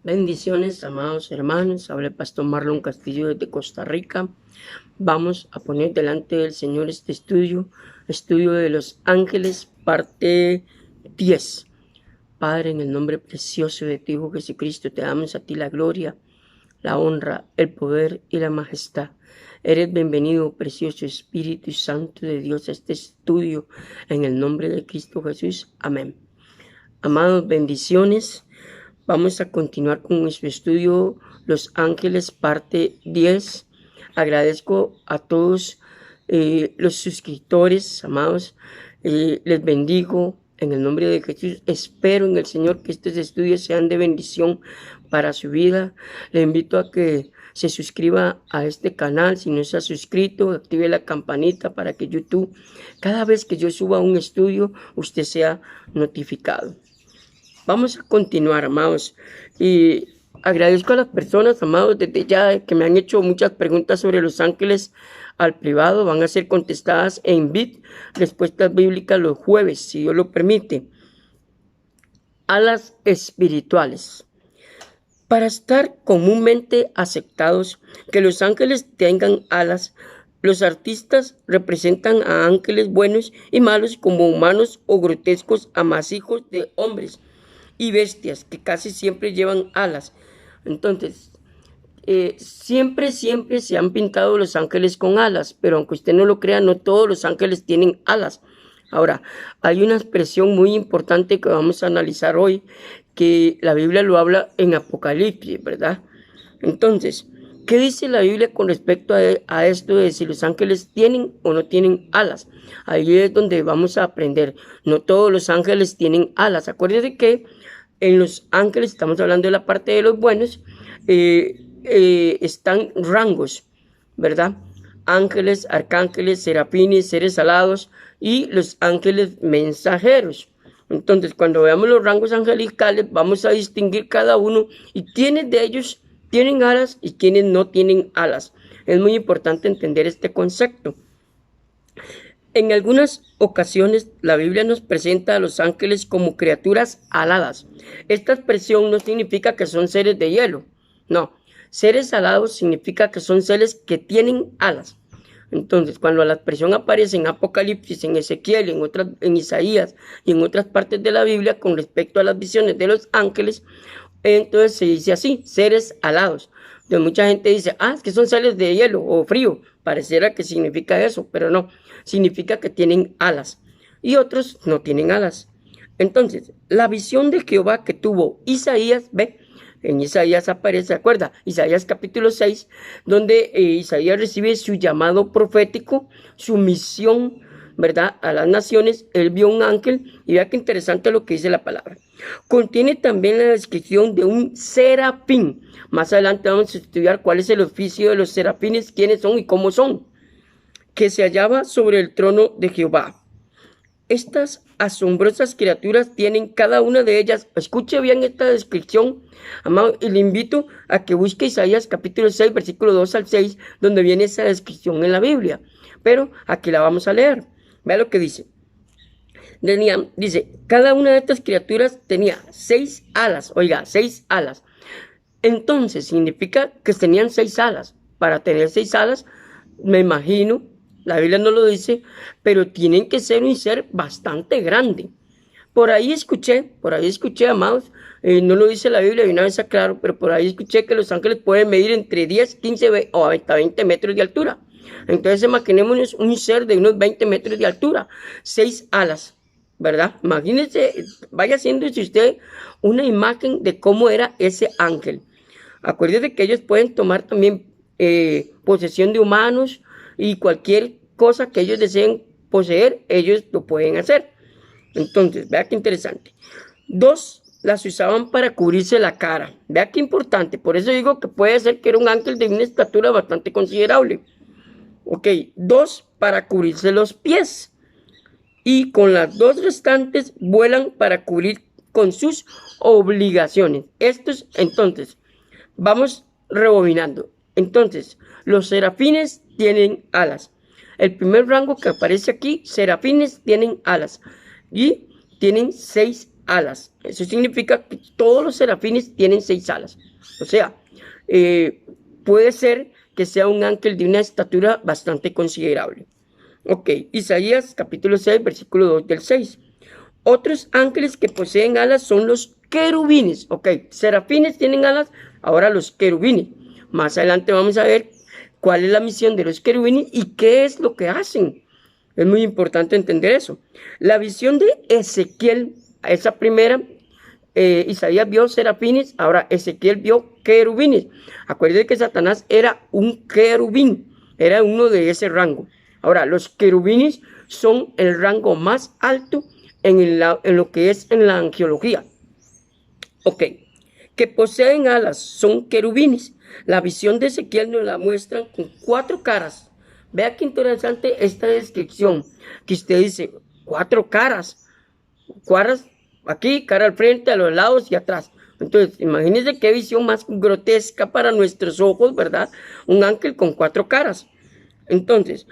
Bendiciones, amados hermanos. Habla el pastor Marlon Castillo desde Costa Rica. Vamos a poner delante del Señor este estudio de los ángeles, parte 10. Padre, en el nombre precioso de tu Hijo Jesucristo, te damos a ti la gloria, la honra, el poder y la majestad. Eres bienvenido, precioso Espíritu Santo de Dios, a este estudio en el nombre de Cristo Jesús. Amén. Amados, bendiciones. Vamos a continuar con nuestro estudio Los Ángeles, parte 10. Agradezco a todos los suscriptores, amados. Les bendigo en el nombre de Jesús. Espero en el Señor que estos estudios sean de bendición para su vida. Le invito a que se suscriba a este canal. Si no se ha suscrito, active la campanita para que YouTube, cada vez que yo suba un estudio, usted sea notificado. Vamos a continuar, amados, y agradezco a las personas, amados, desde ya que me han hecho muchas preguntas sobre los ángeles al privado. Van a ser contestadas en VIP, respuestas bíblicas los jueves, si Dios lo permite. Alas espirituales. Para estar comúnmente aceptados que los ángeles tengan alas, los artistas representan a ángeles buenos y malos como humanos o grotescos amasijos de hombres y bestias que casi siempre llevan alas. Entonces, siempre se han pintado los ángeles con alas, pero aunque usted no lo crea, no todos los ángeles tienen alas. Ahora, hay una expresión muy importante que vamos a analizar hoy, que la Biblia lo habla en Apocalipsis, ¿verdad? Entonces, ¿qué dice la Biblia con respecto a esto de si los ángeles tienen o no tienen alas? Ahí es donde vamos a aprender. No todos los ángeles tienen alas. Acuérdense que en los ángeles, estamos hablando de la parte de los buenos, están rangos, ¿verdad? Ángeles, arcángeles, serafines, seres alados y los ángeles mensajeros. Entonces, cuando veamos los rangos angelicales, vamos a distinguir cada uno y quiénes de ellos tienen alas y quiénes no tienen alas. Es muy importante entender este concepto. En algunas ocasiones la Biblia nos presenta a los ángeles como criaturas aladas. Esta expresión no significa que son seres de hielo, no. Seres alados significa que son seres que tienen alas. Entonces, cuando la expresión aparece en Apocalipsis, en Ezequiel, en Isaías y en otras partes de la Biblia con respecto a las visiones de los ángeles, entonces se dice así, seres alados. Entonces, mucha gente dice, es que son seres de hielo o frío. Pareciera que significa eso, pero no. Significa que tienen alas. Y otros no tienen alas. Entonces, la visión de Jehová que tuvo Isaías, ve, en Isaías aparece, ¿se acuerda? Isaías capítulo 6, donde Isaías recibe su llamado profético, su misión, ¿verdad? A las naciones. Él vio un ángel y vea qué interesante lo que dice la palabra. Contiene también la descripción de un serafín. Más adelante vamos a estudiar cuál es el oficio de los serafines, quiénes son y cómo son, que se hallaba sobre el trono de Jehová. Estas asombrosas criaturas tienen cada una de ellas, escuche bien esta descripción, amado, y le invito a que busque Isaías capítulo 6, versículo 2 al 6, donde viene esa descripción en la Biblia. Pero aquí la vamos a leer. Vea lo que dice. Dice, cada una de estas criaturas tenía 6 alas, oiga, 6 alas. Entonces significa que tenían 6 alas. Para tener 6 alas, me imagino, la Biblia no lo dice, pero tienen que ser un ser bastante grande. Por ahí escuché, amados, no lo dice la Biblia, y una vez aclaro, pero por ahí escuché que los ángeles pueden medir entre 10, 15 o hasta 20 metros de altura. Entonces imaginémonos un ser de unos 20 metros de altura, 6 alas, ¿verdad? Imagínense, vaya haciéndose usted una imagen de cómo era ese ángel. Acuérdese que ellos pueden tomar también posesión de humanos y cualquier cosa que ellos deseen poseer, ellos lo pueden hacer. Entonces, vea qué interesante. 2 las usaban para cubrirse la cara. Vea qué importante. Por eso digo que puede ser que era un ángel de una estatura bastante considerable. Ok, 2 para cubrirse los pies. Y con las 2 restantes vuelan para cubrir con sus obligaciones. Estos, entonces, vamos rebobinando. Entonces, los serafines tienen alas. El primer rango que aparece aquí, serafines tienen alas. Y tienen 6 alas. Eso significa que todos los serafines tienen 6 alas. O sea, puede ser que sea un ángel de una estatura bastante considerable. Ok, Isaías capítulo 6, versículo 2 del 6. Otros ángeles que poseen alas son los querubines. Ok, serafines tienen alas, ahora los querubines. Más adelante vamos a ver cuál es la misión de los querubines y qué es lo que hacen. Es muy importante entender eso. La visión de Ezequiel, esa primera, Isaías vio serafines, ahora Ezequiel vio querubines. Acuérdense que Satanás era un querubín, era uno de ese rango. Ahora, los querubines son el rango más alto en lo que es en la angiología. Ok, que poseen alas, son querubines. La visión de Ezequiel nos la muestran con 4 caras. Vea qué interesante esta descripción, que usted dice, 4 caras. Caras aquí, cara al frente, a los lados y atrás. Entonces, imagínense qué visión más grotesca para nuestros ojos, ¿verdad? Un ángel con 4 caras. Entonces,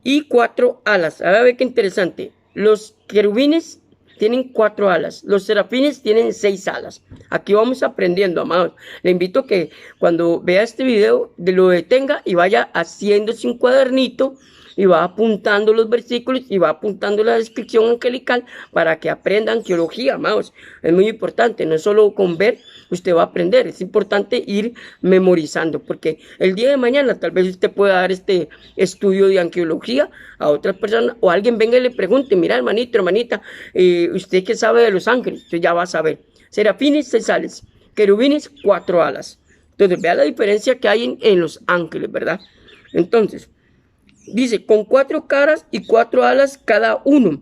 y 4 alas. A ver qué interesante. Los querubines tienen 4 alas. Los serafines tienen 6 alas. Aquí vamos aprendiendo, amados. Le invito a que cuando vea este video lo detenga y vaya haciéndose un cuadernito y va apuntando los versículos y va apuntando la descripción angelical para que aprendan teología, amados. Es muy importante, no solo con ver, usted va a aprender, es importante ir memorizando, porque el día de mañana tal vez usted pueda dar este estudio de angiología a otras personas, o alguien venga y le pregunte, mira hermanito, hermanita, ¿usted qué sabe de los ángeles? Usted ya va a saber. Serafines, 6 alas, querubines, 4 alas. Entonces, vea la diferencia que hay en los ángeles, ¿verdad? Entonces, dice, con 4 caras y 4 alas cada uno,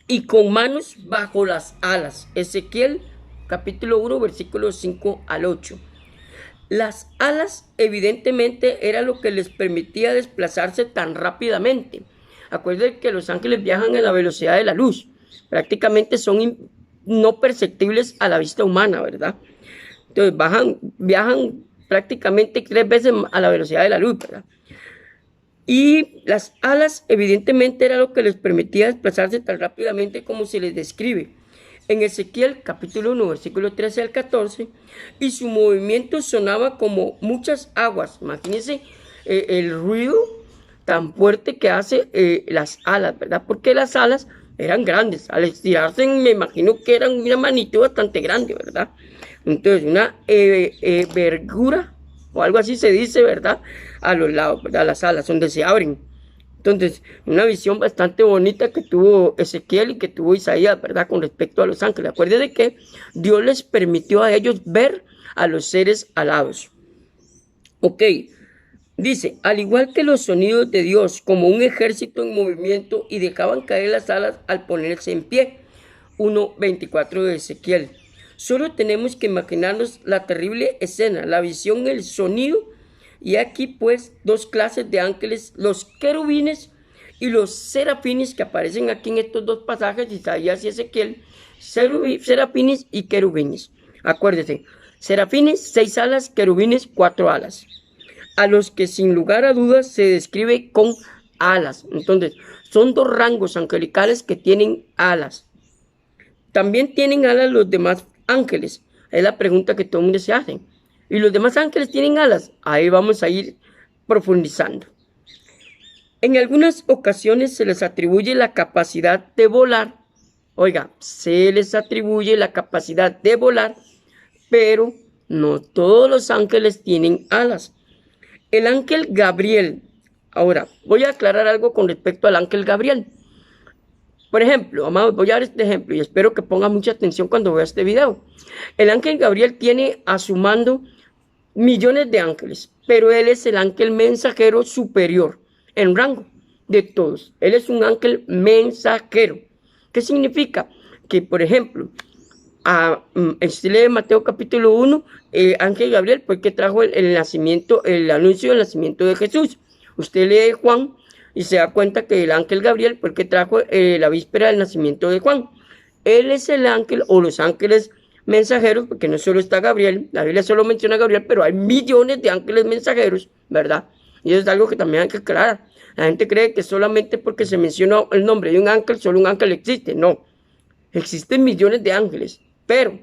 y con manos bajo las alas. Ezequiel capítulo 1, versículos 5 al 8. Las alas evidentemente era lo que les permitía desplazarse tan rápidamente. Acuérdense que los ángeles viajan a la velocidad de la luz. Prácticamente son no perceptibles a la vista humana, ¿verdad? Entonces viajan prácticamente 3 veces a la velocidad de la luz, ¿verdad? Y las alas evidentemente era lo que les permitía desplazarse tan rápidamente como se les describe en Ezequiel capítulo 1 versículo 13 al 14, y su movimiento sonaba como muchas aguas. Imagínense el ruido tan fuerte que hace las alas, ¿verdad? Porque las alas eran grandes, al estirarse me imagino que eran una magnitud bastante grande, ¿verdad? Entonces una vergura o algo así se dice, ¿verdad? A los lados, ¿verdad? Las alas donde se abren. Entonces, una visión bastante bonita que tuvo Ezequiel y que tuvo Isaías, ¿verdad? Con respecto a los ángeles. Acuérdense que Dios les permitió a ellos ver a los seres alados. Ok, dice, al igual que los sonidos de Dios, como un ejército en movimiento, y dejaban caer las alas al ponerse en pie. 1:24 de Ezequiel. Solo tenemos que imaginarnos la terrible escena, la visión, el sonido. Y aquí pues 2 clases de ángeles, los querubines y los serafines, que aparecen aquí en estos 2 pasajes, Isaías y Ezequiel. Serafines y querubines. Acuérdense, serafines 6 alas, querubines 4 alas. A los que sin lugar a dudas se describe con alas. Entonces, son 2 rangos angelicales que tienen alas. También tienen alas los demás ángeles. Es la pregunta que todo el mundo se hace. ¿Y los demás ángeles tienen alas? Ahí vamos a ir profundizando. En algunas ocasiones se les atribuye la capacidad de volar. Oiga, se les atribuye la capacidad de volar, pero no todos los ángeles tienen alas. El ángel Gabriel. Ahora, voy a aclarar algo con respecto al ángel Gabriel. Por ejemplo, amados, voy a dar este ejemplo y espero que pongan mucha atención cuando vea este video. El ángel Gabriel tiene a su mando millones de ángeles, pero él es el ángel mensajero superior en rango de todos. Él es un ángel mensajero. ¿Qué significa? Que, por ejemplo, si lee Mateo capítulo 1, ángel Gabriel fue el que trajo el anuncio del nacimiento de Jesús. Usted lee Juan y se da cuenta que el ángel Gabriel fue el que trajo la víspera del nacimiento de Juan. Él es el ángel o los ángeles mensajeros, porque no solo está Gabriel, la Biblia solo menciona a Gabriel, pero hay millones de ángeles mensajeros, ¿verdad? Y eso es algo que también hay que aclarar. La gente cree que solamente porque se menciona el nombre de un ángel, solo un ángel existe. No. Existen millones de ángeles, pero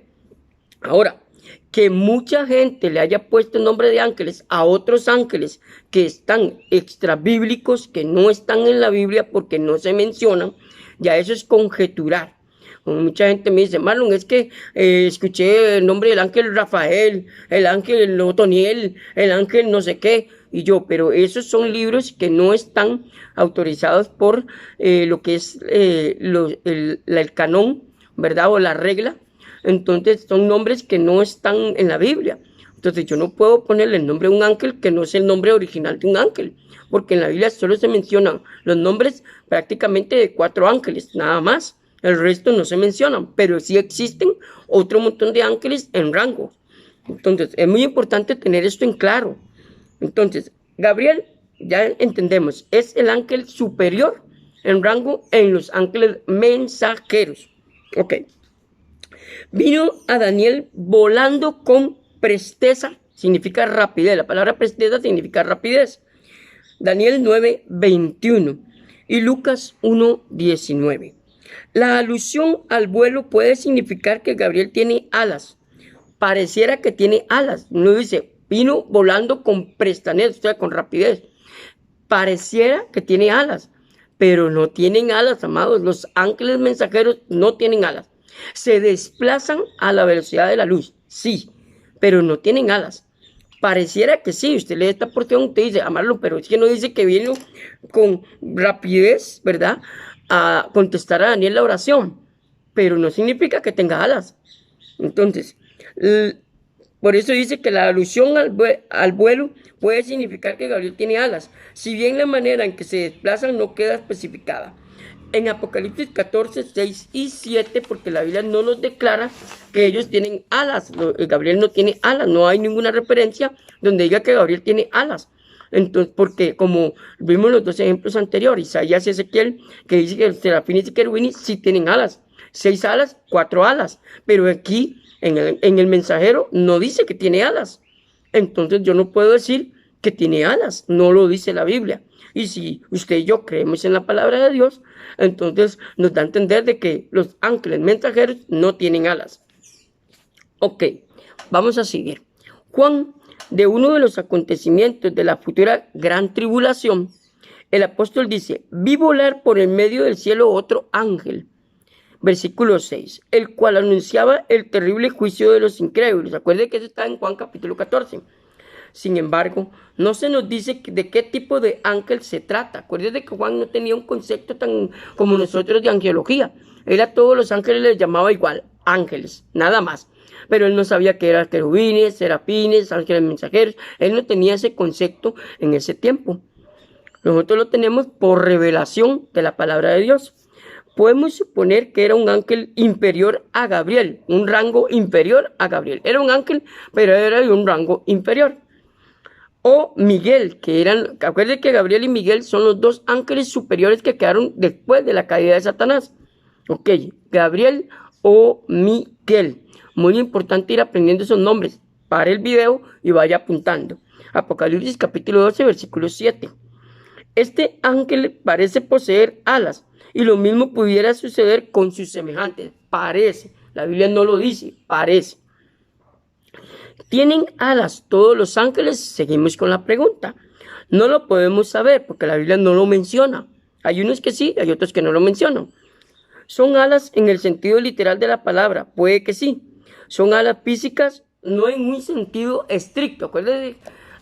ahora, que mucha gente le haya puesto el nombre de ángeles a otros ángeles que están extrabíblicos, que no están en la Biblia porque no se mencionan, ya eso es conjeturar. Como mucha gente me dice, Marlon, es que escuché el nombre del ángel Rafael, el ángel Otoniel, el ángel no sé qué, y yo, pero esos son libros que no están autorizados por lo que es el canón, ¿verdad? O la regla. Entonces son nombres que no están en la Biblia. Entonces yo no puedo ponerle el nombre a un ángel que no es el nombre original de un ángel, porque en la Biblia solo se mencionan los nombres prácticamente de 4 ángeles, nada más. El resto no se mencionan, pero sí existen otro montón de ángeles en rango. Entonces es muy importante tener esto en claro. Entonces, Gabriel, ya entendemos, es el ángel superior en rango en los ángeles mensajeros. Ok. Vino a Daniel volando con presteza, significa rapidez. La palabra presteza significa rapidez. Daniel 9:21 y Lucas 1:19. La alusión al vuelo puede significar que Gabriel tiene alas. Pareciera que tiene alas. Uno dice, vino volando con presteza, o sea, con rapidez. Pareciera que tiene alas, pero no tienen alas, amados. Los ángeles mensajeros no tienen alas. Se desplazan a la velocidad de la luz, sí, pero no tienen alas. Pareciera que sí, usted lee esta porción, usted dice, amarlo, pero es que no dice que vino con rapidez, ¿verdad? A contestar a Daniel la oración, pero no significa que tenga alas. Entonces, por eso dice que la alusión al vuelo puede significar que Gabriel tiene alas, si bien la manera en que se desplazan no queda especificada. En Apocalipsis 14, 6 y 7, porque la Biblia no nos declara que ellos tienen alas. Gabriel no tiene alas, no hay ninguna referencia donde diga que Gabriel tiene alas. Entonces, porque como vimos los 2 ejemplos anteriores, Isaías y Ezequiel, que dice que serafines y querubines sí tienen alas. 6 alas, 4 alas. Pero aquí, en el mensajero, no dice que tiene alas. Entonces yo no puedo decir que tiene alas, no lo dice la Biblia. Y si usted y yo creemos en la palabra de Dios, entonces nos da a entender de que los ángeles mensajeros no tienen alas. Ok, vamos a seguir. Juan, de uno de los acontecimientos de la futura gran tribulación, el apóstol dice, vi volar por el medio del cielo otro ángel. Versículo 6, el cual anunciaba el terrible juicio de los incrédulos. Acuérdense que eso está en Juan capítulo 14. Sin embargo, no se nos dice de qué tipo de ángel se trata. Acuérdense que Juan no tenía un concepto tan como nosotros de angelología. Él a todos los ángeles les llamaba igual, ángeles, nada más. Pero él no sabía que eran querubines, serafines, ángeles mensajeros. Él no tenía ese concepto en ese tiempo. Nosotros lo tenemos por revelación de la palabra de Dios. Podemos suponer que era un ángel inferior a Gabriel, un rango inferior a Gabriel. Era un ángel, pero era de un rango inferior. O Miguel, que eran, acuérdense que Gabriel y Miguel son los 2 ángeles superiores que quedaron después de la caída de Satanás. Ok, Gabriel o Miguel. Muy importante ir aprendiendo esos nombres. Pare el video y vaya apuntando. Apocalipsis capítulo 12, versículo 7. Este ángel parece poseer alas y lo mismo pudiera suceder con sus semejantes. Parece, la Biblia no lo dice, parece. ¿Tienen alas todos los ángeles? Seguimos con la pregunta. No lo podemos saber porque la Biblia no lo menciona. Hay unos que sí, hay otros que no lo mencionan. ¿Son alas en el sentido literal de la palabra? Puede que sí. ¿Son alas físicas? No en un sentido estricto. Acuérdense,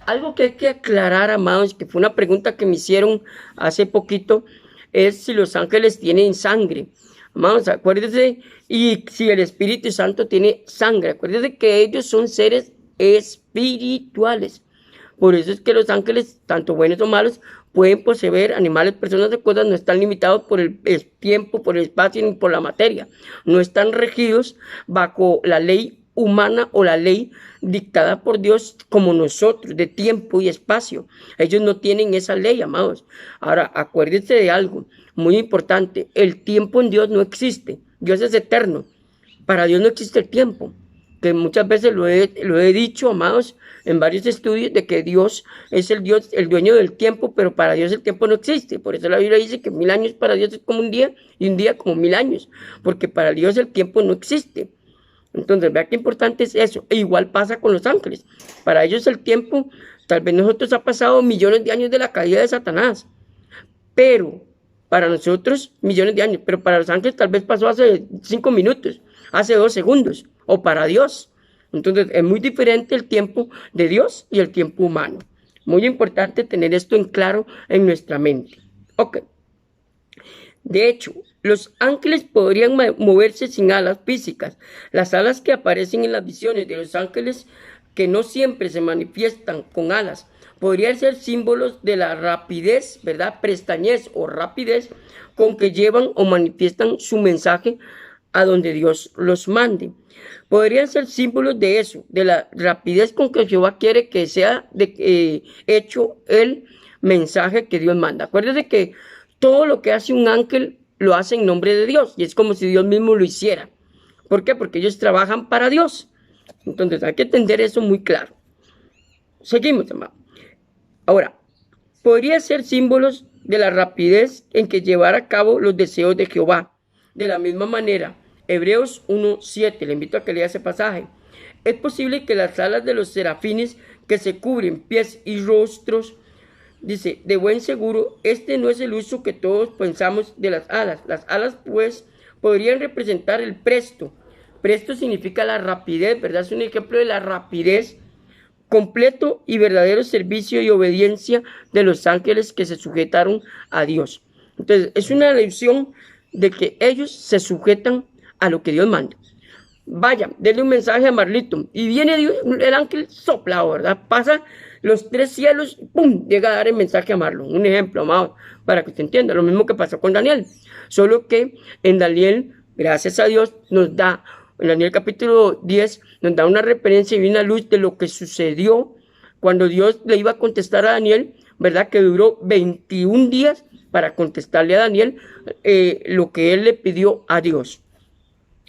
algo que hay que aclarar, amados, que fue una pregunta que me hicieron hace poquito, es si los ángeles tienen sangre. Amados, acuérdense, y si el Espíritu Santo tiene sangre. Acuérdense que ellos son seres espirituales. Por eso es que los ángeles, tanto buenos o malos, pueden poseer animales, personas o cosas, no están limitados por el tiempo, por el espacio ni por la materia. No están regidos bajo la ley humana o la ley dictada por Dios como nosotros, de tiempo y espacio. Ellos no tienen esa ley, amados. Ahora, acuérdense de algo muy importante. El tiempo en Dios no existe. Dios es eterno. Para Dios no existe el tiempo. que muchas veces lo he dicho, amados, en varios estudios, de que Dios es el Dios, el dueño del tiempo, pero para Dios el tiempo no existe. Por eso la Biblia dice que 1000 años para Dios es como un día y un día como 1000 años, porque para Dios el tiempo no existe. Entonces, vea qué importante es eso. E igual pasa con los ángeles. Para ellos el tiempo, tal vez nosotros ha pasado millones de años de la caída de Satanás, pero para nosotros millones de años, pero para los ángeles tal vez pasó hace 5 minutos, hace 2 segundos, o para Dios. Entonces es muy diferente el tiempo de Dios y el tiempo humano. Muy importante tener esto en claro en nuestra mente. Ok. De hecho, los ángeles podrían moverse sin alas físicas. Las alas que aparecen en las visiones de los ángeles, que no siempre se manifiestan con alas, podrían ser símbolos de la rapidez, ¿verdad? Prestañez o rapidez con que llevan o manifiestan su mensaje a donde Dios los mande. Podrían ser símbolos de eso, de la rapidez con que Jehová quiere que sea hecho el mensaje que Dios manda. Acuérdense que todo lo que hace un ángel lo hace en nombre de Dios y es como si Dios mismo lo hiciera. ¿Por qué? Porque ellos trabajan para Dios. Entonces hay que entender eso muy claro. Seguimos, amado. Ahora, podría ser símbolos de la rapidez en que llevar a cabo los deseos de Jehová. De la misma manera, Hebreos 1:7, le invito a que lea ese pasaje. Es posible que las alas de los serafines que se cubren pies y rostros, dice, de buen seguro, este no es el uso que todos pensamos de las alas. Las alas, pues, podrían representar el presto. Presto significa la rapidez, ¿verdad? Es un ejemplo de la rapidez, completo y verdadero servicio y obediencia de los ángeles que se sujetaron a Dios. Entonces, es una alusión de que ellos se sujetan a lo que Dios manda. Vaya, denle un mensaje a Marlito. Y viene Dios, el ángel sopla, ¿verdad? Pasa los 3 cielos, ¡pum! Llega a dar el mensaje a Marlon. Un ejemplo, amado, para que usted entienda. Lo mismo que pasó con Daniel. Solo que en Daniel, gracias a Dios, nos da, en Daniel capítulo 10, nos da una referencia y una luz de lo que sucedió cuando Dios le iba a contestar a Daniel, ¿verdad? Que duró 21 días para contestarle a Daniel lo que él le pidió a Dios.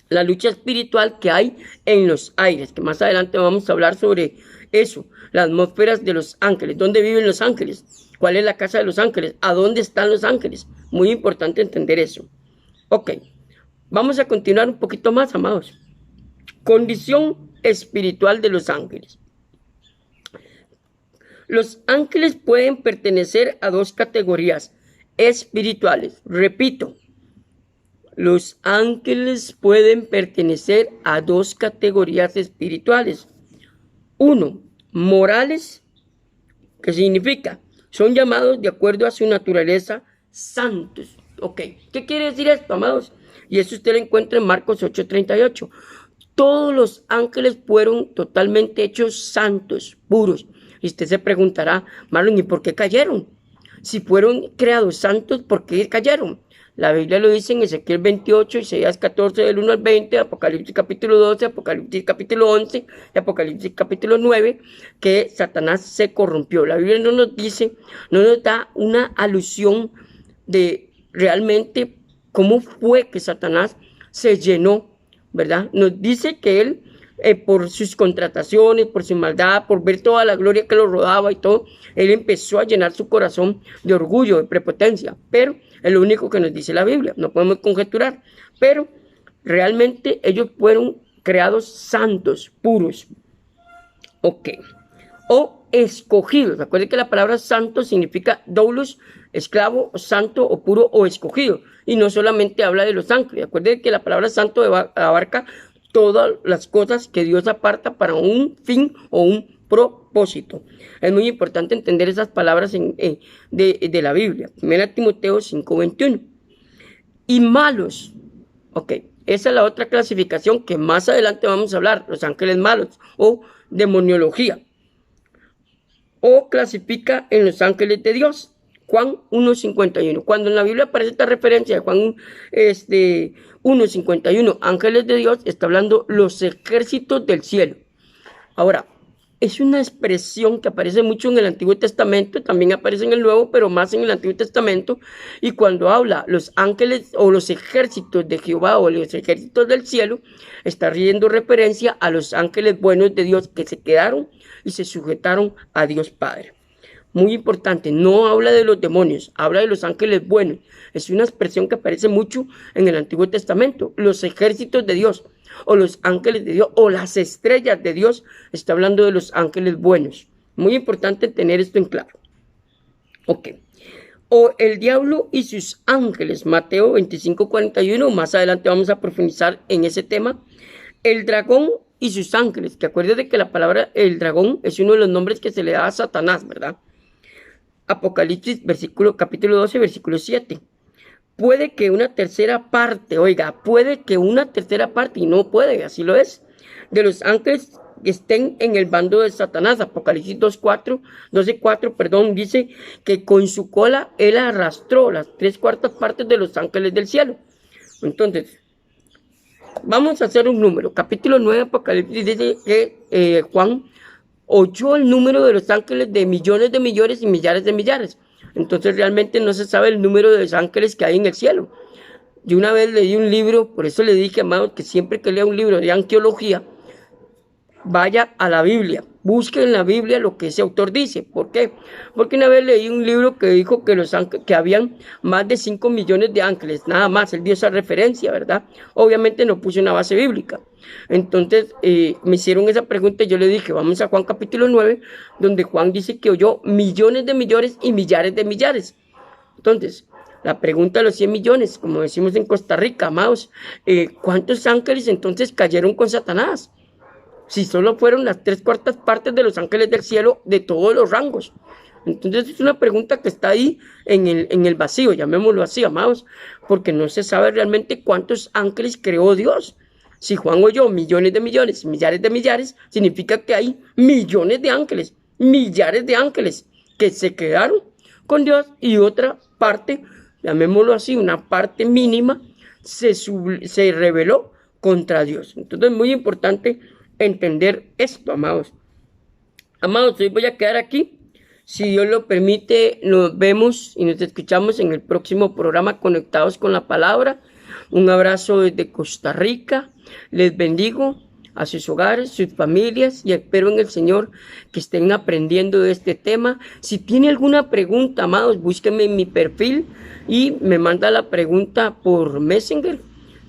La lucha espiritual que hay en los aires, que más adelante vamos a hablar sobre eso, las atmósferas de los ángeles, dónde viven los ángeles, cuál es la casa de los ángeles, a dónde están los ángeles. Muy importante entender eso. Ok, vamos a continuar un poquito más, amados. Condición espiritual de los ángeles. Los ángeles pueden pertenecer a 2 categorías espirituales. Repito, los ángeles pueden pertenecer a 2 categorías espirituales. 1, morales, que significa, son llamados de acuerdo a su naturaleza santos. Ok, ¿qué quiere decir esto, amados? Y eso usted lo encuentra en Marcos 8:38. Todos los ángeles fueron totalmente hechos santos, puros. Y usted se preguntará, Marlon, ¿y por qué cayeron? Si fueron creados santos, ¿por qué cayeron? La Biblia lo dice en Ezequiel 28, Isaías 14, del 1 al 20, Apocalipsis capítulo 12, Apocalipsis capítulo 11 y Apocalipsis capítulo 9, que Satanás se corrompió. La Biblia no nos dice, no nos da una alusión de realmente cómo fue que Satanás se llenó, ¿verdad? Nos dice que él, por sus contrataciones, por su maldad, por ver toda la gloria que lo rodaba y todo, él empezó a llenar su corazón de orgullo, de prepotencia, pero es lo único que nos dice la Biblia, no podemos conjeturar, pero realmente ellos fueron creados santos, puros. Ok. O escogidos. Recuerden que la palabra santo significa doulos, esclavo, santo o puro o escogido. Y no solamente habla de los ángeles. Recuerden que la palabra santo abarca todas las cosas que Dios aparta para un fin o un propósito. Es muy importante entender esas palabras de la Biblia. 1 Timoteo 5:21. Y malos. Ok, esa es la otra clasificación que más adelante vamos a hablar. Los ángeles malos o demoniología. O clasifica en los ángeles de Dios. Juan 1:51. Cuando en la Biblia aparece esta referencia de Juan 1:51, ángeles de Dios, está hablando los ejércitos del cielo. Ahora, es una expresión que aparece mucho en el Antiguo Testamento, también aparece en el Nuevo, pero más en el Antiguo Testamento. Y cuando habla los ángeles o los ejércitos de Jehová o los ejércitos del cielo, está haciendo referencia a los ángeles buenos de Dios que se quedaron y se sujetaron a Dios Padre. Muy importante, no habla de los demonios, habla de los ángeles buenos. Es una expresión que aparece mucho en el Antiguo Testamento. Los ejércitos de Dios, o los ángeles de Dios, o las estrellas de Dios, está hablando de los ángeles buenos. Muy importante tener esto en claro. Ok. O el diablo y sus ángeles, Mateo 25:41, más adelante vamos a profundizar en ese tema. El dragón y sus ángeles, que acuérdense que la palabra el dragón es uno de los nombres que se le da a Satanás, ¿verdad? Apocalipsis, capítulo 12, versículo 7. Puede que una tercera parte, y no puede, así lo es, de los ángeles que estén en el bando de Satanás. Apocalipsis 12:4, dice que con su cola él arrastró las 3/4 partes de los ángeles del cielo. Entonces, vamos a hacer un número. Capítulo 9, Apocalipsis, dice que Juan oyó el número de los ángeles de millones y millares de millares. Entonces realmente no se sabe el número de los ángeles que hay en el cielo. Yo una vez leí un libro, por eso le dije, amados, que siempre que lea un libro de arqueología, vaya a la Biblia, busque en la Biblia lo que ese autor dice. ¿Por qué? Porque una vez leí un libro que dijo que habían más de 5 millones de ángeles, nada más. Él dio esa referencia, ¿verdad? Obviamente no puso una base bíblica. Entonces me hicieron esa pregunta y yo le dije, vamos a Juan capítulo 9, donde Juan dice que oyó millones y millares de millares. Entonces, la pregunta de los 100 millones, como decimos en Costa Rica, amados, ¿cuántos ángeles entonces cayeron con Satanás? Si solo fueron las 3/4 partes de los ángeles del cielo de todos los rangos. Entonces es una pregunta que está ahí en el vacío, llamémoslo así, amados, porque no se sabe realmente cuántos ángeles creó Dios. Si Juan oyó millones y millares de millares, significa que hay millones de ángeles, millares de ángeles que se quedaron con Dios, y otra parte, llamémoslo así, una parte mínima, se rebeló contra Dios. Entonces es muy importante entender esto, amados. Amados, hoy voy a quedar aquí. Si Dios lo permite, nos vemos y nos escuchamos en el próximo programa Conectados con la Palabra. Un abrazo desde Costa Rica. Les bendigo a sus hogares, sus familias, y espero en el Señor que estén aprendiendo de este tema. Si tiene alguna pregunta, amados, búsquenme en mi perfil y me manda la pregunta por Messenger,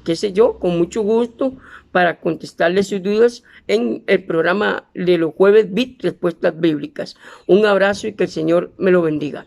qué sé yo, con mucho gusto, para contestarle sus dudas en el programa de los jueves BIT, Respuestas Bíblicas. Un abrazo y que el Señor me lo bendiga.